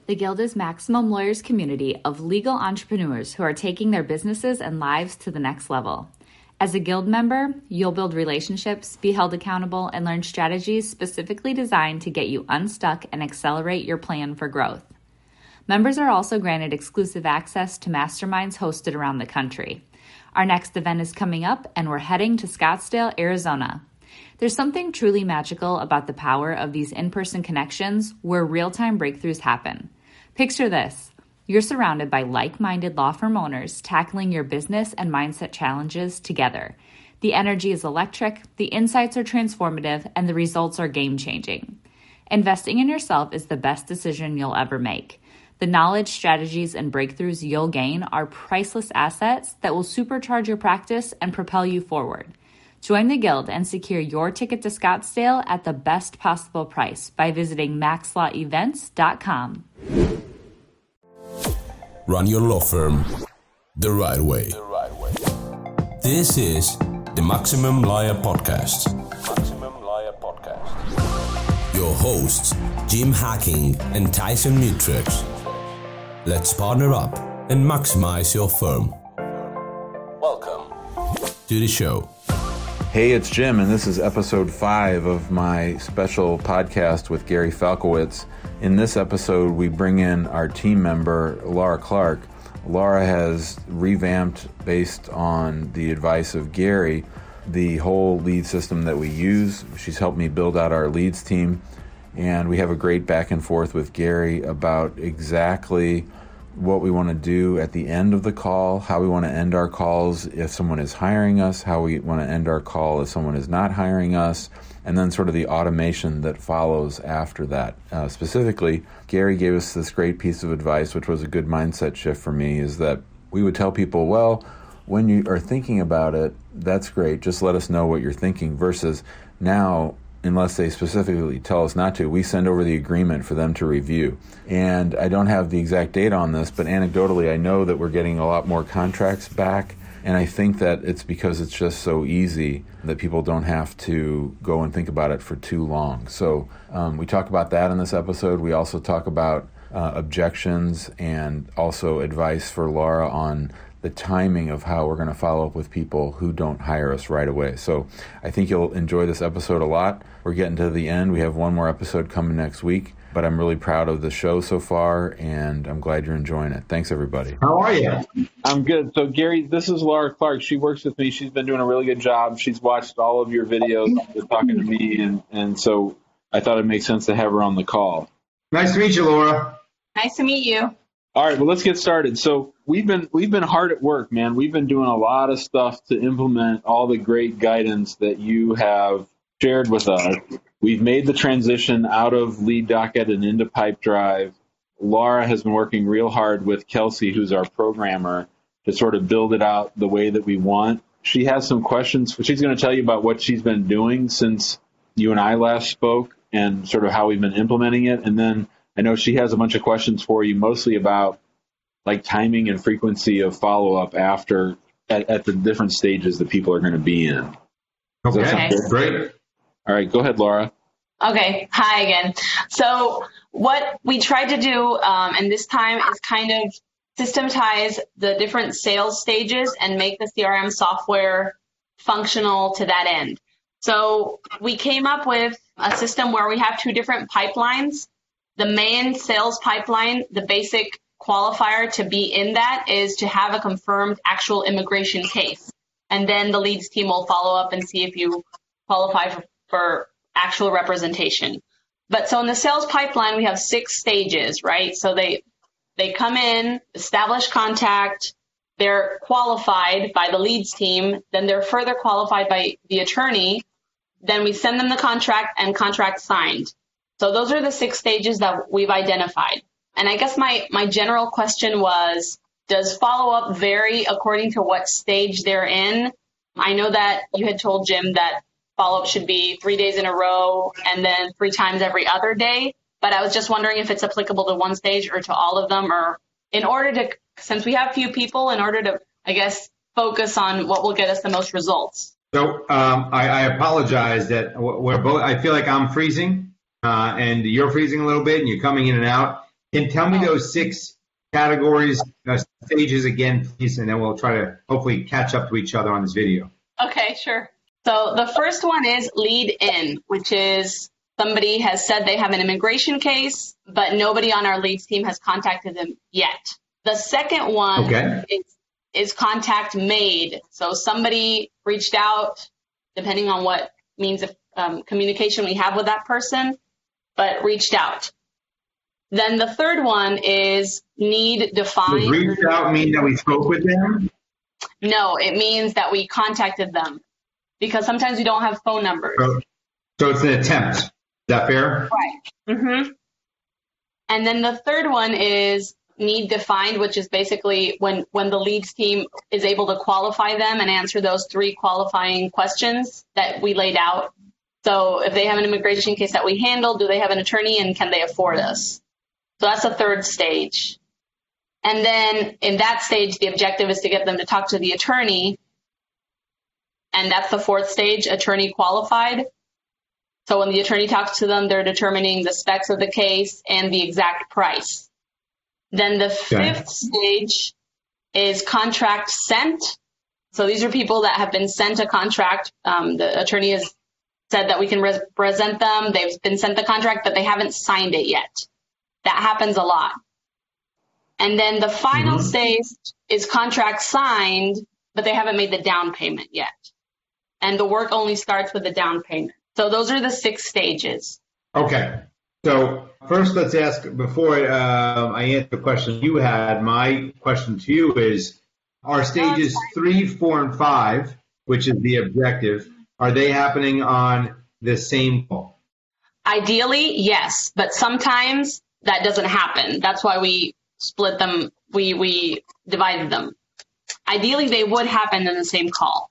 The Guild is Maximum Lawyers' community of legal entrepreneurs who are taking their businesses and lives to the next level. As a Guild member, you'll build relationships, be held accountable, and learn strategies specifically designed to get you unstuck and accelerate your plan for growth. Members are also granted exclusive access to masterminds hosted around the country. Our next event is coming up, and we're heading to Scottsdale, Arizona. There's something truly magical about the power of these in-person connections where real-time breakthroughs happen. Picture this. You're surrounded by like-minded law firm owners tackling your business and mindset challenges together. The energy is electric, the insights are transformative, and the results are game-changing. Investing in yourself is the best decision you'll ever make. The knowledge, strategies, and breakthroughs you'll gain are priceless assets that will supercharge your practice and propel you forward. Join the Guild and secure your ticket to Scottsdale at the best possible price by visiting maxlawevents.com. Run your law firm the right way. This is the Maximum Lawyer Podcast. Your hosts, Jim Hacking and Tyson Mutrux. Let's partner up and maximize your firm. Welcome to the show. Hey, it's Jim, and this is episode 5 of my special podcast with Gary Falkowitz. In this episode, we bring in our team member, Laura Clark. Laura has revamped, based on the advice of Gary, the whole lead system that we use. She's helped me build out our leads team, and we have a great back and forth with Gary about exactly what we want to do at the end of the call, how we want to end our calls if someone is hiring us, how we want to end our call if someone is not hiring us, and then sort of the automation that follows after that. Specifically, Gary gave us this great piece of advice, which was a good mindset shift for me, is that we would tell people, well, when you are thinking about it, that's great, just let us know what you're thinking, versus now, unless they specifically tell us not to, we send over the agreement for them to review. And I don't have the exact data on this, but anecdotally, I know that we're getting a lot more contracts back. And I think that it's because it's just so easy that people don't have to go and think about it for too long. So we talk about that in this episode. We also talk about objections and also advice for Laura on the timing of how we're going to follow up with people who don't hire us right away. So I think you'll enjoy this episode a lot. We're getting to the end. We have one more episode coming next week, but I'm really proud of the show so far, and I'm glad you're enjoying it. Thanks, everybody. How are you? I'm good. So, Gary, this is Laura Clark. She works with me. She's been doing a really good job. She's watched all of your videos. She's talking to me, and so I thought it made sense to have her on the call. Nice to meet you, Laura. Nice to meet you. All right, well, let's get started. So we've been hard at work, man. We've been doing a lot of stuff to implement all the great guidance that you have shared with us. We've made the transition out of Lead Docket and into Pipedrive. Laura has been working real hard with Kelsey, who's our programmer, to sort of build it out the way that we want. She has some questions. She's going to tell you about what she's been doing since you and I last spoke and sort of how we've been implementing it. And then I know she has a bunch of questions for you, mostly about like timing and frequency of follow-up after at the different stages that people are going to be in. Okay, great. All right, go ahead, Laura. Okay, hi again. So what we tried to do, and this time, is kind of systematize the different sales stages and make the CRM software functional to that end. So we came up with a system where we have 2 different pipelines. The main sales pipeline, the basic qualifier to be in that is to have a confirmed actual immigration case. And then the leads team will follow up and see if you qualify for actual representation. But so in the sales pipeline, we have 6 stages, right? So they come in, establish contact, they're qualified by the leads team, then they're further qualified by the attorney, then we send them the contract and contract signed. So those are the 6 stages that we've identified. And I guess my general question was, does follow-up vary according to what stage they're in? I know that you had told Jim that follow-up should be 3 days in a row and then 3 times every other day. But I was just wondering if it's applicable to one stage or to all of them, or in order to, since we have few people, in order to, I guess, focus on what will get us the most results. So I apologize that we're both, I feel like I'm freezing and you're freezing a little bit and you're coming in and out. Can tell me those 6 categories, stages again, please, and then we'll try to hopefully catch up to each other on this video. Okay, sure. So the first one is lead in, which is somebody has said they have an immigration case, but nobody on our leads team has contacted them yet. The second one is contact made. So somebody reached out, depending on what means of communication we have with that person, but reached out. Then the third one is need defined. Does reached out mean that we spoke with them? No, it means that we contacted them, because sometimes we don't have phone numbers. So it's an attempt. Is that fair? Right. Mm-hmm. And then the third one is need defined, which is basically when the leads team is able to qualify them and answer those 3 qualifying questions that we laid out. So if they have an immigration case that we handle, do they have an attorney, and can they afford us? So that's the third stage. And then in that stage, the objective is to get them to talk to the attorney. And that's the fourth stage, attorney qualified. So when the attorney talks to them, they're determining the specs of the case and the exact price. Then the fifth stage is contract sent. So these are people that have been sent a contract. The attorney has said that we can represent them. They've been sent the contract, but they haven't signed it yet. That happens a lot. And then the final stage is contract signed, but they haven't made the down payment yet. And the work only starts with the down payment. So those are the 6 stages. Okay. So first, let's ask, before I answer the question you had, my question to you is, are stages 3, 4, and 5, which is the objective, are they happening on the same call? Ideally, yes, but sometimes that doesn't happen. That's why we split them, we divided them. Ideally, they would happen in the same call.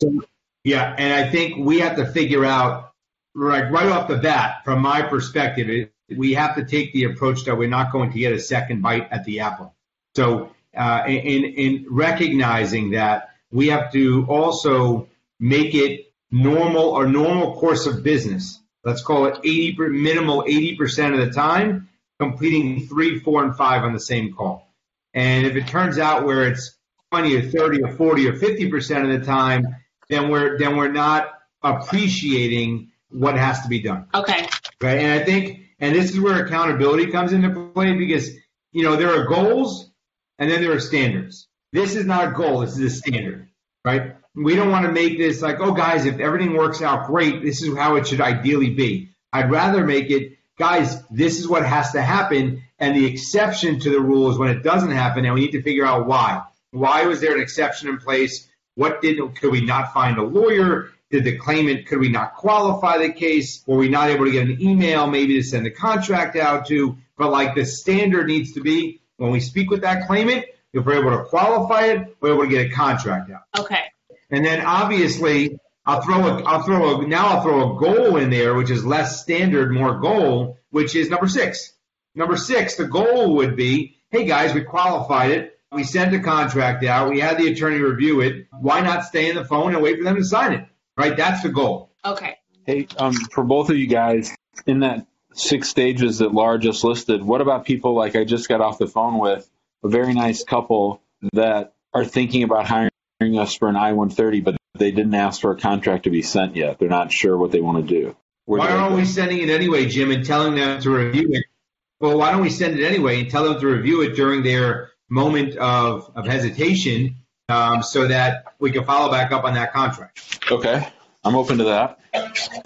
Yeah, and I think we have to figure out, right off the bat, from my perspective, we have to take the approach that we're not going to get a second bite at the apple. So in recognizing that, we have to also make it normal course of business. Let's call it minimal 80% of the time, completing 3, 4, and 5 on the same call. And if it turns out where it's 20 or 30 or 40 or 50% of the time, then we're not appreciating what has to be done. Okay. Right. And I think, and this is where accountability comes into play, because, there are goals and then there are standards. This is not a goal. This is a standard, right? We don't want to make this like, oh, guys, if everything works out great, this is how it should ideally be. I'd rather make it, guys, this is what has to happen, and the exception to the rule is when it doesn't happen, and we need to figure out why. Why was there an exception in place? Could we not find a lawyer? Could we not qualify the case? Were we not able to get an email maybe to send the contract out to? But like the standard needs to be, when we speak with that claimant, if we're able to qualify it, we're able to get a contract out. Okay. And then obviously I'll throw a goal in there, which is less standard, more goal, which is number 6. Number 6, the goal would be, hey guys, we qualified it. We sent the contract out. We had the attorney review it. Why not stay on the phone and wait for them to sign it? Right? That's the goal. Okay. Hey, for both of you guys, in that 6 stages that Laura just listed, what about people like I just got off the phone with, a very nice couple that are thinking about hiring us for an I-130, but they didn't ask for a contract to be sent yet. They're not sure what they want to do. Why aren't we sending it anyway, Jim, and telling them to review it? Well, why don't we send it anyway and tell them to review it during their moment of hesitation, so that we can follow back up on that contract? Okay. I'm open to that.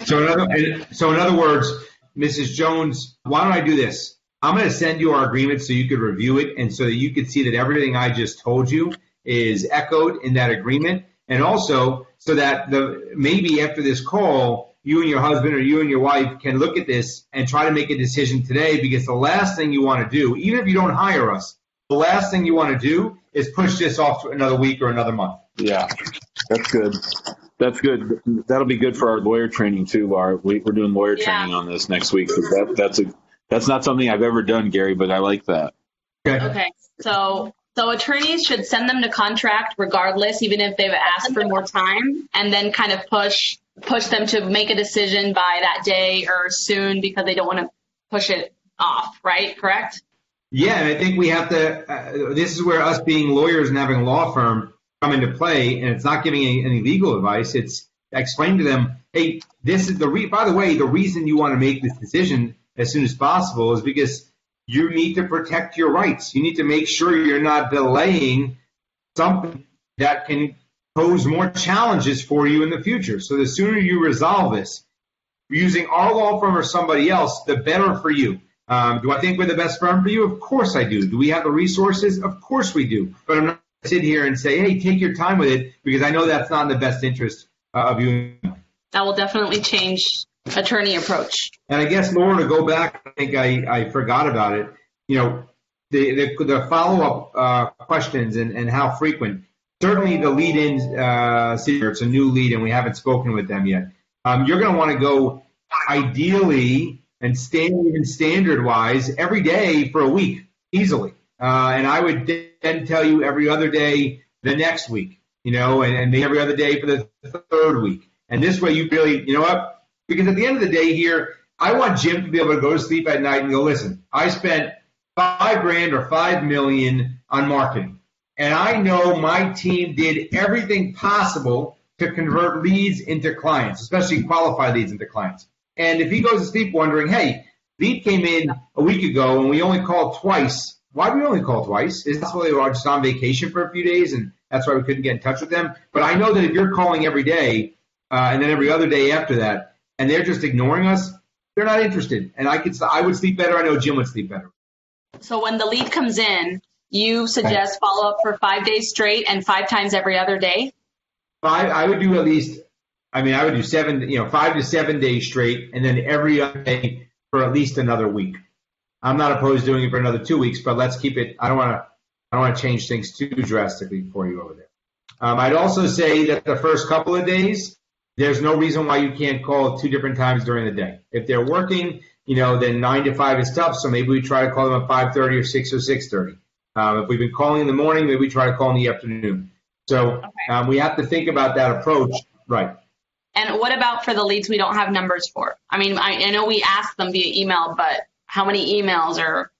So in other words, Mrs. Jones, why don't I do this? I'm going to send you our agreement so you could review it and so that you could see that everything I just told you is echoed in that agreement. And also so that maybe after this call, you and your husband or you and your wife can look at this and try to make a decision today, because the last thing you want to do, even if you don't hire us, the last thing you want to do is push this off to another week or another month. Yeah, that's good. That's good. That'll be good for our lawyer training too, Laura. We're doing lawyer training on this next week. So that's not something I've ever done, Gary, but I like that. Okay. So attorneys should send them to contract regardless, even if they've asked for more time, and then kind of push them to make a decision by that day or soon, because they don't want to push it off, right? Correct? Yeah, and I think we have to, this is where us being lawyers and having a law firm come into play, and it's not giving any legal advice. It's explaining to them, hey, this is by the way, the reason you want to make this decision as soon as possible is because you need to protect your rights. You need to make sure you're not delaying something that can pose more challenges for you in the future. So the sooner you resolve this, using our law firm or somebody else, the better for you. Do I think we're the best firm for you? Of course I do. Do we have the resources? Of course we do. But I'm not going to sit here and say, hey, take your time with it, because I know that's not in the best interest of you. That will definitely change attorney approach. And I guess, Laura, to go back, I think I forgot about it. You know, the follow-up questions and how frequent. Certainly the lead-in, it's a new lead and we haven't spoken with them yet. You're going to want to go ideally and even standard-wise every day for a week, easily. And I would then tell you every other day the next week, and maybe every other day for the third week. And this way you really, you know what? Because at the end of the day here, I want Jim to be able to go to sleep at night and go, listen, I spent $5,000 or $5 million on marketing. And I know my team did everything possible to convert leads into clients, especially qualified leads into clients. And if he goes to sleep wondering, hey, lead came in a week ago and we only called twice. Why did we only call twice? Is it possible they were just on vacation for a few days and that's why we couldn't get in touch with them? But I know that if you're calling every day and then every other day after that, and they're just ignoring us, they're not interested. And I would sleep better. I know Jim would sleep better. So when the lead comes in, you suggest follow up for 5 days straight and 5 times every other day? I would do at least, I would do 5 to 7 days straight, and then every other day for at least another week. I'm not opposed to doing it for another 2 weeks, but let's keep it. I don't want to change things too drastically for you over there. I'd also say that the first couple of days, there's no reason why you can't call 2 different times during the day. If they're working, then 9 to 5 is tough, so maybe we try to call them at 5:30 or 6 or 6:30. If we've been calling in the morning, maybe we try to call in the afternoon. So we have to think about that approach. Right. And what about for the leads we don't have numbers for? I know we ask them via email, but how many emails are?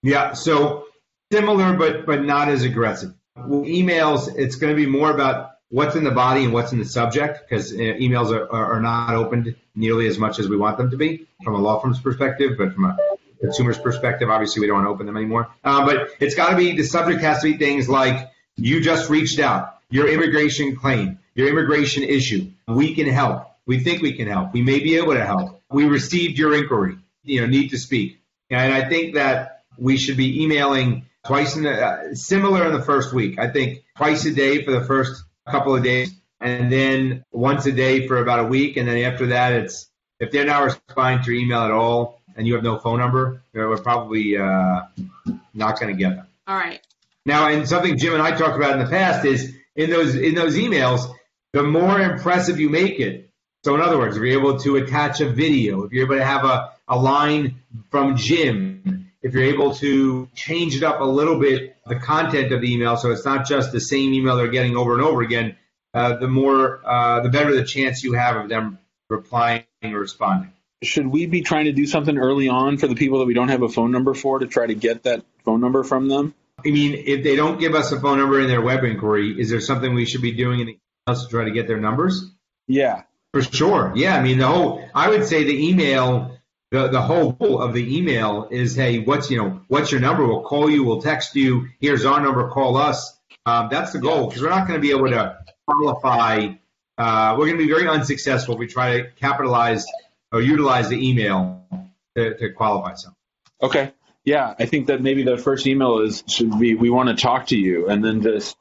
Yeah, so similar, but not as aggressive. With emails, it's going to be more about what's in the body and what's in the subject, because emails are not opened nearly as much as we want them to be from a law firm's perspective, but from a consumer's perspective, obviously we don't want to open them anymore. But it's got to be, the subject has to be things like, you just reached out, your immigration claim, your immigration issue. We can help. We think we can help. We may be able to help. We received your inquiry, need to speak. And I think that we should be emailing twice similar in the first week. I think twice a day for the first couple of days, and then once a day for about a week. And then after that, if they're not responding to your email at all and you have no phone number, we're probably not going to get them. All right. Now, and something Jim and I talked about in the past is in those emails, the more impressive you make it. So in other words, if you're able to attach a video, if you're able to have a line from Jim, if you're able to change it up a little bit, the content of the email, so it's not just the same email they're getting over and over again, the better the chance you have of them replying or responding. Should we be trying to do something early on for the people that we don't have a phone number for to try to get that phone number from them? If they don't give us a phone number in their web inquiry, is there something we should be doing in the emails to try to get their numbers? Yeah. For sure. Yeah. I would say the email, the whole goal of the email is, hey, what's your number? We'll call you. We'll text you. Here's our number. Call us. That's the goal, because we're not going to be able to qualify. We're going to be very unsuccessful if we try to capitalize or utilize the email to qualify something. Okay. Yeah, I think that maybe the first email should be, we want to talk to you, and then just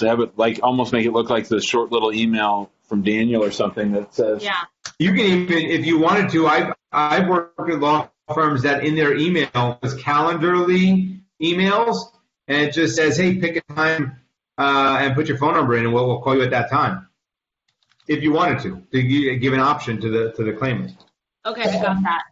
have it almost make it look like this short little email from Daniel or something that says. Yeah. You can even, if you wanted to, I've worked with law firms that in their email is Calendarly emails, and it just says, hey, pick a time and put your phone number in, and we'll call you at that time. If you wanted to give an option to the claimant. Okay, I got that.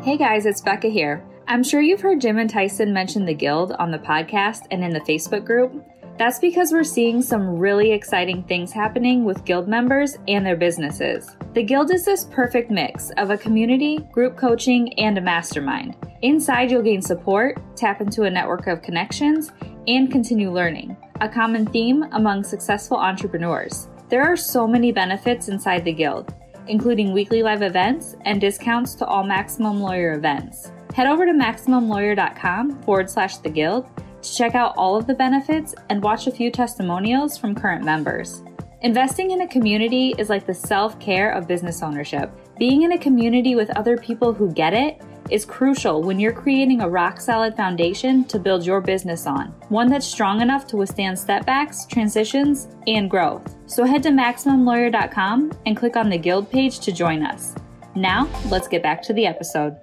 Hey guys, it's Becca here. I'm sure you've heard Jim and Tyson mention the Guild on the podcast and in the Facebook group. That's because we're seeing some really exciting things happening with Guild members and their businesses. The Guild is this perfect mix of a community, group coaching, and a mastermind. Inside, you'll gain support, tap into a network of connections, and continue learning, a common theme among successful entrepreneurs. There are so many benefits inside the Guild, including weekly live events and discounts to all Maximum Lawyer events. Head over to MaximumLawyer.com/the Guild to check out all of the benefits and watch a few testimonials from current members. Investing in a community is like the self-care of business ownership. Being in a community with other people who get it is crucial when you're creating a rock-solid foundation to build your business on, one that's strong enough to withstand setbacks, transitions, and growth. So head to MaximumLawyer.com and click on the Guild page to join us. Now, let's get back to the episode.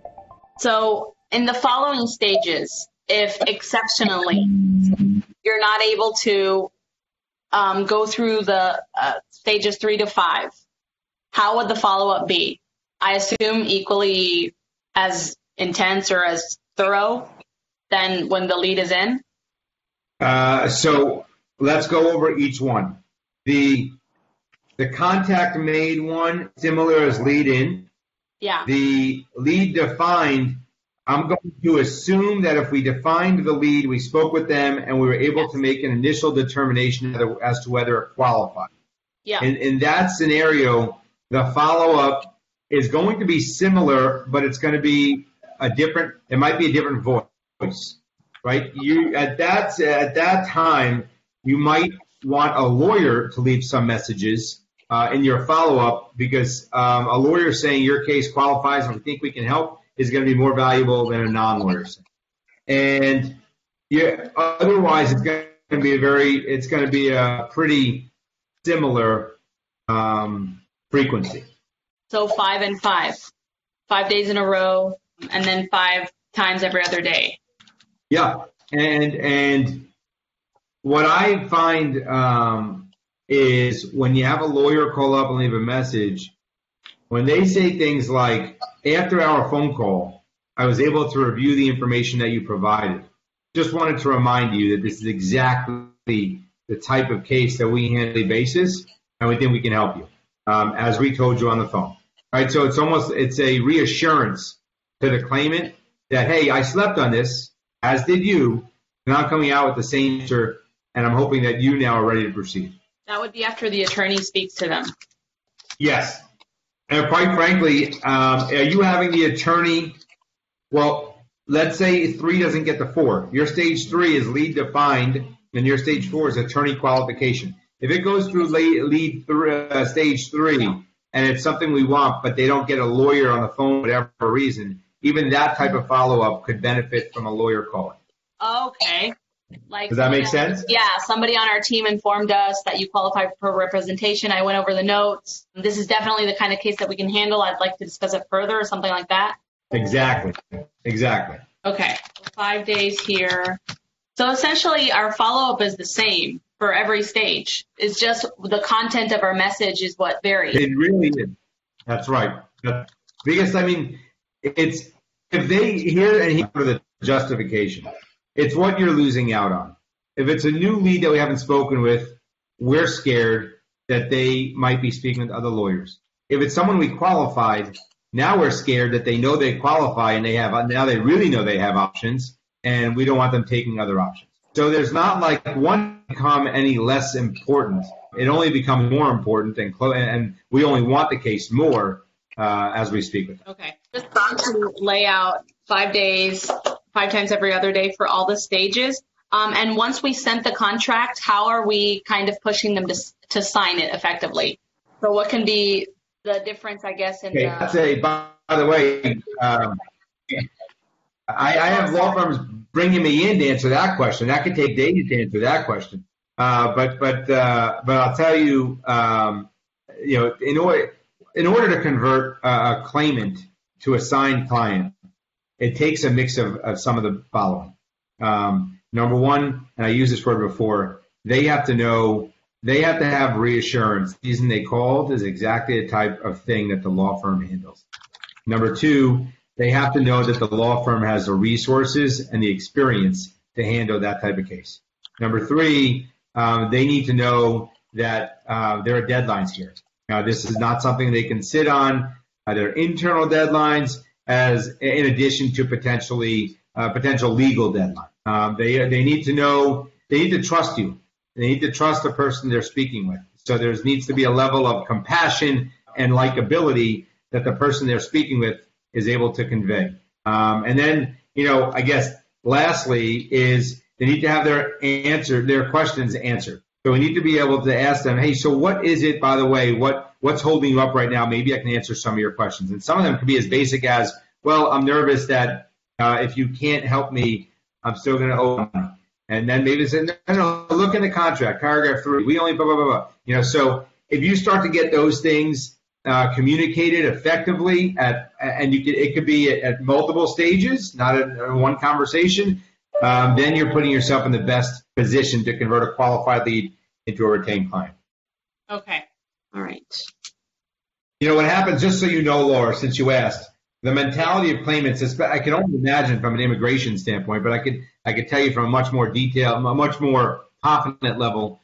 So in the following stages, if exceptionally you're not able to go through the stages 3 to 5, how would the follow-up be? I assume equally as intense or as thorough than when the lead is in? So let's go over each one. The contact made one, similar as lead in. Yeah. The lead defined, I'm going to assume that if we defined the lead, we spoke with them, and we were able to make an initial determination as to whether it qualified. Yeah. In that scenario, the follow-up is going to be similar, but it's going to be it might be a different voice, right? At that time, you might want a lawyer to leave some messages in your follow-up, because a lawyer saying your case qualifies and we think we can help is going to be more valuable than a non-lawyer saying. And otherwise, it's going to be a pretty similar frequency. So 5 and 5, 5 days in a row, and then 5 times every other day. Yeah, and what I find is when you have a lawyer call up and leave a message, when they say things like, after our phone call, I was able to review the information that you provided. Just wanted to remind you that this is exactly the type of case that we handle on a daily basis, and we think we can help you, as we told you on the phone. Right, so it's a reassurance to the claimant that, hey, I slept on this, as did you, and I'm coming out with the same answer, and I'm hoping that you now are ready to proceed. That would be after the attorney speaks to them. Yes. And quite frankly, are you having the attorney, well, let's say 3 doesn't get to 4. Your stage 3 is lead defined, and your stage 4 is attorney qualification. If it goes through stage 3, and it's something we want, but they don't get a lawyer on the phone for whatever reason, even that type of follow-up could benefit from a lawyer calling. Okay. Does that make sense? Yeah, somebody on our team informed us that you qualify for representation. I went over the notes. This is definitely the kind of case that we can handle. I'd like to discuss it further or something like that. Exactly. Okay, 5 days here. So essentially our follow-up is the same for every stage. It's just the content of our message is what varies. It really is. That's right. Because, I mean, it's if they hear the justification, it's what you're losing out on. If it's a new lead that we haven't spoken with, we're scared that they might be speaking with other lawyers. If it's someone we qualified, now we're scared that they know they qualify and now they really know they have options, and we don't want them taking other options. So there's not like one become any less important. It only becomes more important, and we only want the case more as we speak with them. Okay. Just to lay out 5 days, 5 times every other day for all the stages. And once we sent the contract, how are we kind of pushing them to sign it effectively? So what can be the difference, I guess, in I'd say, by the way, I have law firms bringing me in to answer that question. That could take days to answer that question. But I'll tell you, in order to convert a claimant to a signed client, it takes a mix of some of the following. Number one, and I used this word before, they have to have reassurance. The reason they called is exactly the type of thing that the law firm handles. Number two, they have to know that the law firm has the resources and the experience to handle that type of case. Number three, they need to know that there are deadlines here. Now, this is not something they can sit on. There are internal deadlines as in addition to potential legal deadline. They need to know, they need to trust you. They need to trust the person they're speaking with. So there needs to be a level of compassion and likability that the person they're speaking with is able to convey. And then, I guess lastly is they need to have their questions answered. So we need to be able to ask them, hey, so what is it, by the way, what's holding you up right now? Maybe I can answer some of your questions. And some of them could be as basic as, well, I'm nervous that if you can't help me, I'm still going to owe money. And then maybe they say, no, look in the contract, paragraph 3, we only blah, blah, blah, blah. So if you start to get those things communicated effectively it could be at multiple stages, not in one conversation, then you're putting yourself in the best position to convert a qualified lead into a retained client. Okay. All right. What happens, just so you know, Laura, since you asked, the mentality of claimants, I can only imagine from an immigration standpoint, but I could tell you from a much more detailed, a much more confident level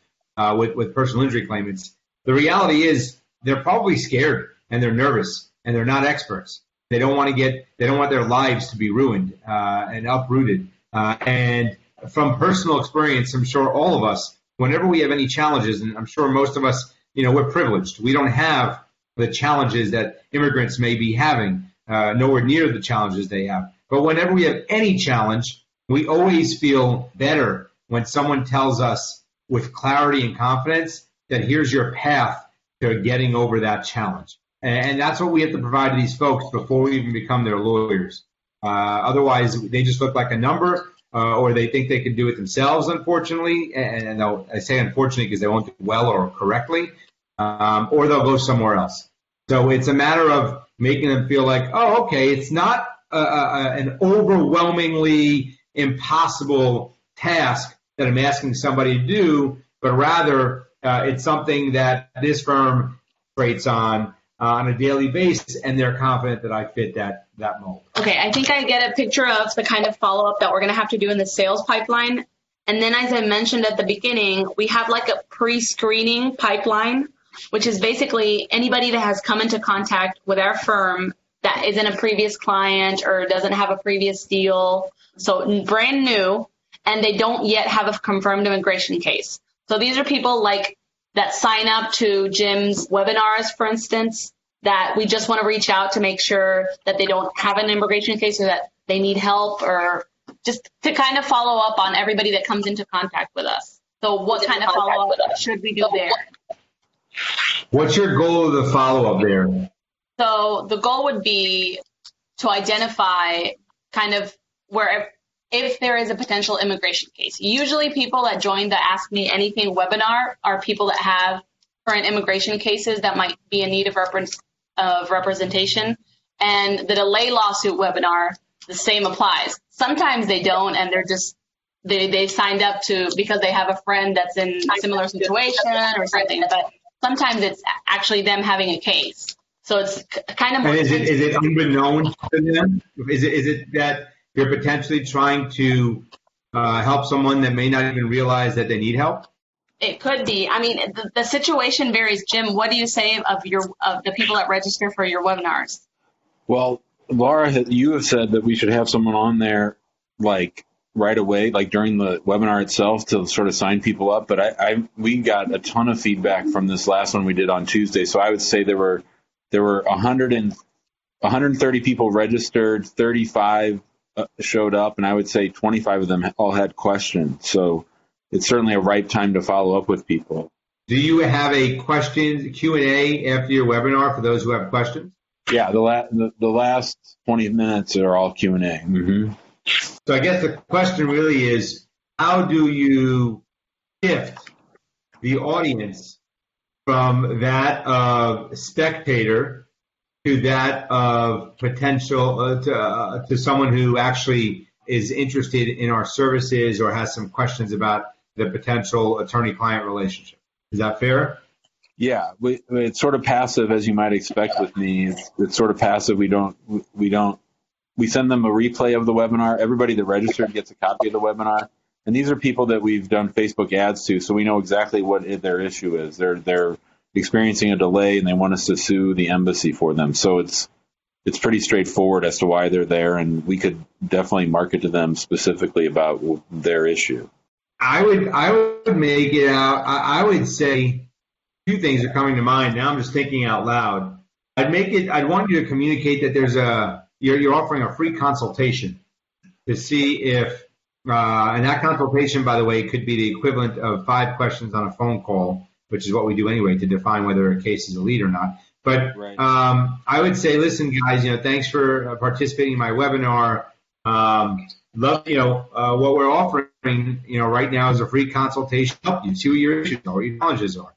with personal injury claimants. The reality is they're probably scared and they're nervous and they're not experts. They don't want their lives to be ruined and uprooted. And from personal experience, I'm sure all of us, whenever we have any challenges, and I'm sure most of us, we're privileged. We don't have the challenges that immigrants may be having, nowhere near the challenges they have. But whenever we have any challenge, we always feel better when someone tells us with clarity and confidence that here's your path to getting over that challenge. And that's what we have to provide to these folks before we even become their lawyers. Otherwise, they just look like a number, or they think they can do it themselves, unfortunately. And I say unfortunately because they won't do it well or correctly, or they'll go somewhere else. So it's a matter of making them feel like, oh, okay, it's not an overwhelmingly impossible task that I'm asking somebody to do, but rather it's something that this firm operates on a daily basis, and they're confident that I fit that mold. Okay, I think I get a picture of the kind of follow-up that we're going to have to do in the sales pipeline. And then, as I mentioned at the beginning, we have like a pre-screening pipeline, which is basically anybody that has come into contact with our firm that isn't a previous client or doesn't have a previous deal, so brand new, and they don't yet have a confirmed immigration case. So these are people like that sign up to Jim's webinars, for instance, that we just want to reach out to make sure that they don't have an immigration case or that they need help, or just to kind of follow up on everybody that comes into contact with us. So what kind of follow-up should we do there? What's your goal of the follow-up there? So the goal would be to identify kind of where if there is a potential immigration case. Usually people that join the Ask Me Anything webinar are people that have current immigration cases that might be in need of representation. And the delay lawsuit webinar, the same applies. Sometimes they don't, and they're just, they signed up to because they have a friend that's in a similar situation or something. But sometimes it's actually them having a case. So it's kind of more. And is it unbeknown to them? Is it that you're potentially trying to help someone that may not even realize that they need help? It could be. I mean, the situation varies. Jim, what do you say of the people that register for your webinars? Well, Laura, you have said that we should have someone on there like right away, like during the webinar itself, to sort of sign people up. But we got a ton of feedback from this last one we did on Tuesday. So I would say there were 130 people registered, 35 showed up, and I would say 25 of them all had questions. So it's certainly a ripe time to follow up with people. Do you have a Q&A after your webinar for those who have questions? Yeah, the last 20 minutes are all Q&A. Mm-hmm. So I guess the question really is, how do you shift the audience from that of spectator to that of potential to someone who actually is interested in our services or has some questions about the potential attorney-client relationship? Is that fair? Yeah, it's sort of passive, as you might expect with me. It's sort of passive. We send them a replay of the webinar. Everybody that registered gets a copy of the webinar. And these are people that we've done Facebook ads to, so we know exactly what their issue is. They're experiencing a delay, and they want us to sue the embassy for them. So it's pretty straightforward as to why they're there, and we could definitely market to them specifically about their issue. I would make it out. I would say two things are coming to mind. Now I'm just thinking out loud. I'd want you to communicate that you're offering a free consultation to see if, and that consultation, by the way, could be the equivalent of 5 questions on a phone call, which is what we do anyway to define whether a case is a lead or not. But right. I would say, listen, guys, thanks for participating in my webinar. Love, what we're offering, right now is a free consultation to help you see what your issues are, what your challenges are.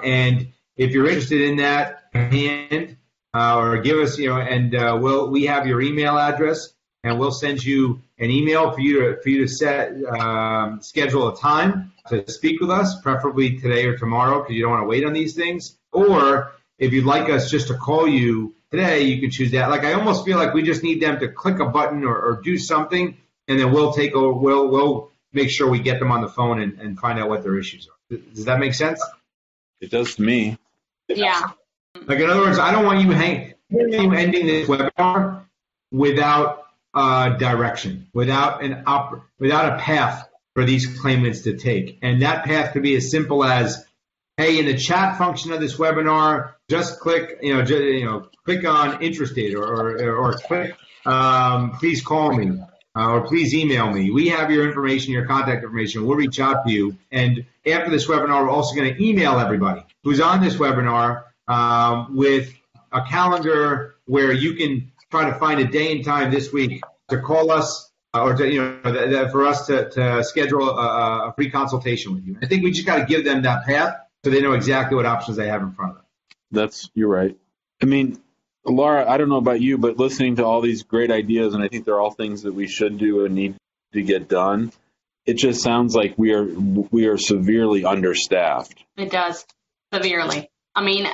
And if you're interested in that, or give us, and we have your email address, and we'll send you an email for you to schedule a time to speak with us, preferably today or tomorrow, because you don't want to wait on these things. Or if you'd like us just to call you today, you can choose that. Like, I almost feel like we just need them to click a button or do something, and then we'll make sure we get them on the phone and find out what their issues are. Does that make sense? It does to me. Yeah. Like, in other words, I don't want you ending this webinar without direction, without a path for these claimants to take. And that path could be as simple as, hey, in the chat function of this webinar, just click, click on interested, or click, please call me, or please email me. We have your information, your contact information. We'll reach out to you. And after this webinar, we're also going to email everybody who's on this webinar with a calendar where you can try to find a day and time this week to call us or for us to schedule a free consultation with you. I think we just got to give them that path so they know exactly what options they have in front of them. You're right. I mean, Laura, I don't know about you, but listening to all these great ideas, and I think they're all things that we should do and need to get done, it just sounds like we are severely understaffed. It does, severely. I mean,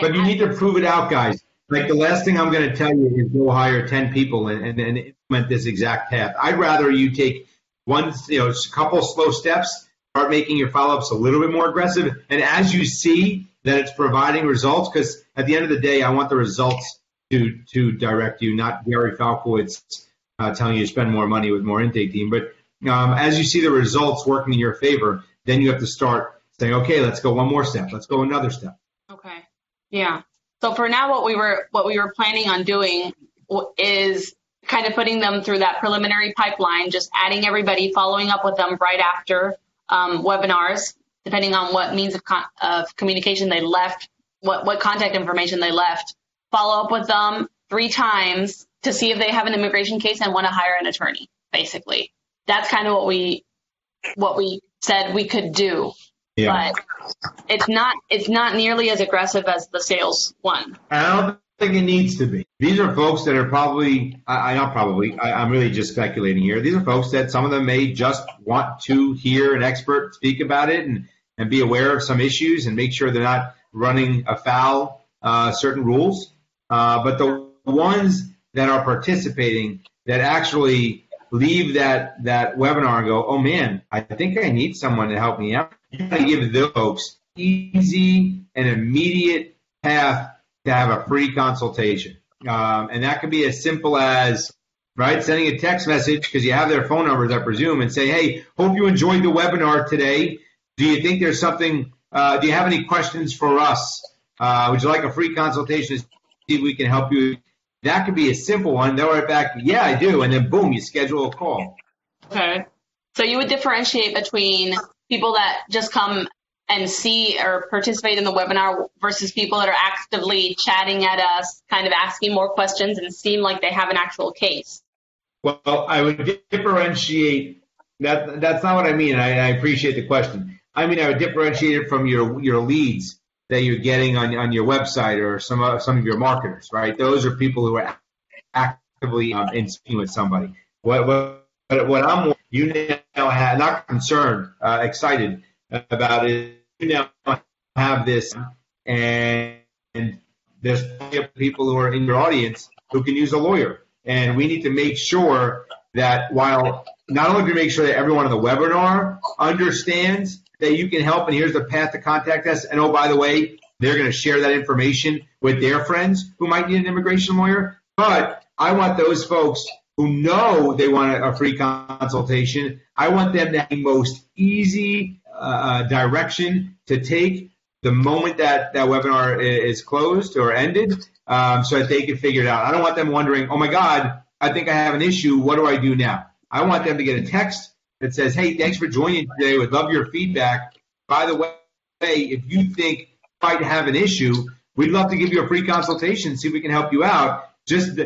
but you need to prove it out, guys. Like, the last thing I'm going to tell you is go hire 10 people and implement this exact path. I'd rather you take a couple slow steps, start making your follow-ups a little bit more aggressive, and as you see that it's providing results, because at the end of the day, I want the results to direct you, not Gary Falkowitz telling you to spend more money with more intake team. But as you see the results working in your favor, then you have to start saying, okay, let's go one more step. Let's go another step. Okay. Yeah. So for now, what we were planning on doing is kind of putting them through that preliminary pipeline, just adding everybody, following up with them right after webinars, depending on what means of communication they left, what contact information they left. Follow up with them 3 times to see if they have an immigration case and want to hire an attorney, basically. That's kind of what we said we could do. Yeah. But it's not nearly as aggressive as the sales one. I don't think it needs to be. These are folks that are probably, I'm really just speculating here. These are folks that some of them may just want to hear an expert speak about it and be aware of some issues and make sure they're not running afoul certain rules. But the ones that are participating that actually leave that webinar and go, oh man, I think I need someone to help me out. You got to give those folks easy and immediate path to have a free consultation. And that could be as simple as, sending a text message because you have their phone numbers, I presume, and say, hey, hope you enjoyed the webinar today. Do you think there's something, do you have any questions for us? Would you like a free consultation to see if we can help you? That could be a simple one. They'll write back, yeah, I do. And then boom, you schedule a call. Okay. So you would differentiate between people that just come and see or participate in the webinar versus people that are actively chatting at us, kind of asking more questions and seem like they have an actual case. Well, I would differentiate. That's not what I mean. I appreciate the question. I mean, I would differentiate it from your leads that you're getting on your website or some of your marketers, right? Those are people who are actively in speaking with somebody. What I'm now have, not concerned, excited about is you now have this, and there's plenty of people who are in your audience who can use a lawyer, and we need to make sure that while not only do we make sure that everyone on the webinar understands that you can help and here's the path to contact us, and oh, by the way, they're going to share that information with their friends who might need an immigration lawyer, but I want those folks who know they want a free consultation, I want them to have the most easy direction to take the moment that webinar is closed or ended, so that they can figure it out. I don't want them wondering, oh my God, I think I have an issue. What do I do now? I want them to get a text that says, hey, thanks for joining today. Would love your feedback. By the way, if you think you might have an issue, we'd love to give you a free consultation, see if we can help you out. Just,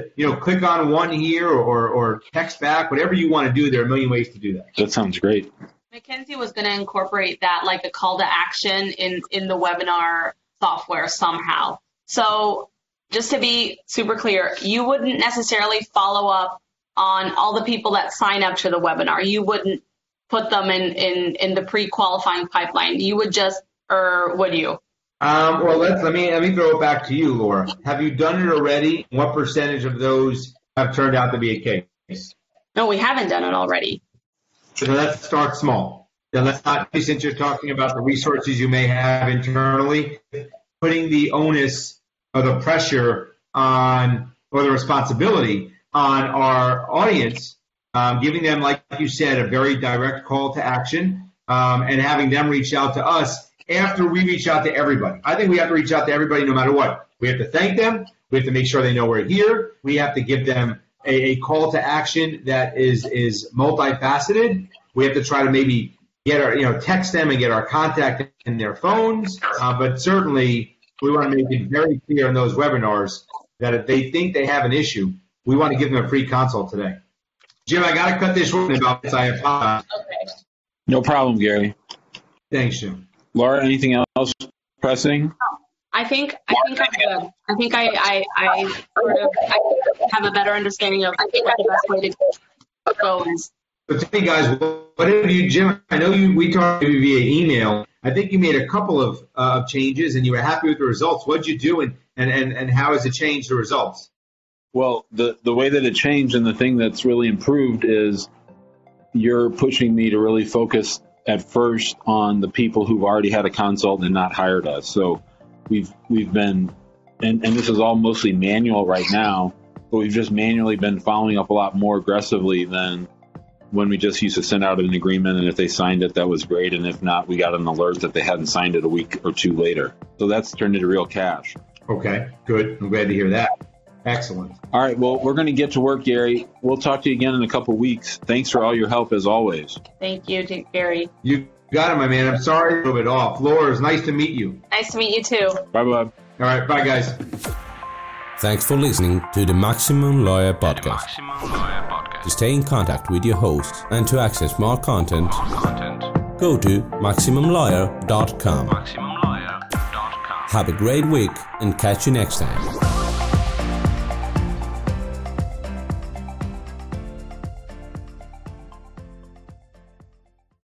click on one here or text back, whatever you want to do. There are a million ways to do that. That sounds great. Mackenzie was going to incorporate that like a call to action in the webinar software somehow. So just to be super clear, you wouldn't necessarily follow up on all the people that sign up to the webinar. You wouldn't put them in the pre-qualifying pipeline. You would just, or would you? Well, let me throw it back to you, Laura. Have you done it already? What percentage of those have turned out to be a case? No, we haven't done it already. So let's start small. Then let's not, since you're talking about the resources you may have internally, putting the onus or the pressure on, or the responsibility on our audience, giving them, like you said, a very direct call to action, and having them reach out to us after we reach out to everybody. I think we have to reach out to everybody no matter what. We have to thank them. We have to make sure they know we're here. We have to give them a call to action that is multifaceted. We have to try to maybe get our, text them and get our contact in their phones. But certainly we want to make it very clear in those webinars that if they think they have an issue, we want to give them a free consult today. Jim, I got to cut this short about this. I apologize. Okay. No problem, Gary. Thanks, Jim. Laura, anything else pressing? I think I'm good. I think I have a better understanding of what the best way to go is. So tell me, guys, what have you, Jim? I know we talked to you via email. I think you made a couple of changes, and you were happy with the results. What did you do, and how has it changed the results? Well, the way that it changed and the thing that's really improved is you're pushing me to really focus at first on the people who've already had a consult and not hired us. So we've been, and this is all mostly manual right now, but we've just manually been following up a lot more aggressively than when we just used to send out an agreement, and if they signed it, that was great, and if not, we got an alert that they hadn't signed it a week or two later. So that's turned into real cash. Okay, good. I'm glad to hear that. Excellent. All right, well, we're going to get to work, Gary. We'll talk to you again in a couple weeks. Thanks for all your help, as always. Thank you, Gary. You got it, my man. I'm sorry to move it off. Laura, it's nice to meet you. Nice to meet you, too. Bye-bye. All right, bye, guys. Thanks for listening to the Maximum Lawyer Podcast. To stay in contact with your host and to access more content, go to MaximumLawyer.com. Have a great week and catch you next time.